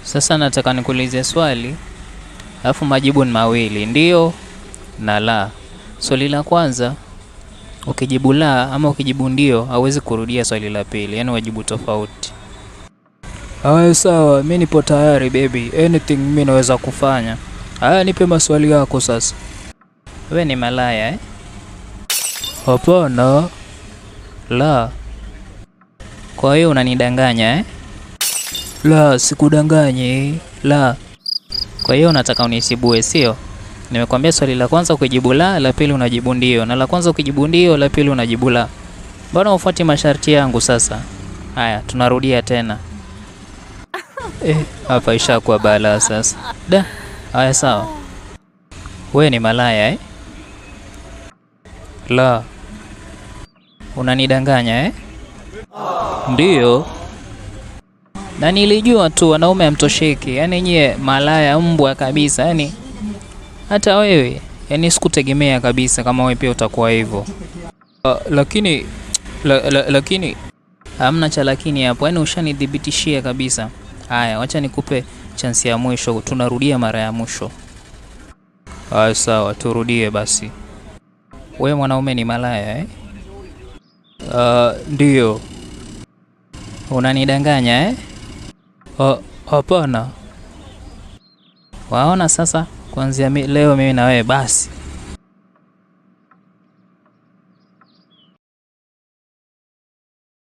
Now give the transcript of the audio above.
Sasa nataka nikuulize swali, alafu majibu ni mawili, ndio na la. Swali la kwanza, ukijibu la ama ukijibu ndio, hauwezi kurudia swali la pili, yani wajibu tofauti. Haya sawa, mimi nipo tayari baby. Anything mimi naweza kufanya. Haya nipe maswali yako sasa. Wewe ni malaya eh? Hapana. La. Kwa hiyo unanidanganya eh? La, sikudanganye. La. Kwa hiyo unataka unisibue sio? Nimekwambia swali la kwanza ukijibu la pili unajibu ndio, na la kwanza ukijibu ndio, la pili unajibu la. Mbona ufuati masharti yangu sasa? Haya, tunarudia tena. Hapa ishakuwa balaa sasa. Da. Haya sawa. Wewe ni malaya eh? La. Unanidanganya eh? Ndio. Na nilijua tu wanaume hamtosheki. Yaani nyie malaya mbwa kabisa. Yaani hata wewe, yaani sikutegemea kabisa kama wewe pia utakuwa hivyo. Lakini hamna cha lakini hapo. Yaani ushanidhibitishia kabisa. Haya, wacha nikupe chance ya mwisho. Tunarudia mara ya mwisho. Haya sawa, turudie basi. Wewe mwanaume ni malaya eh? Ndio. Unanidanganya eh? Hapana. Waona sasa, kuanzia leo mimi na wewe basi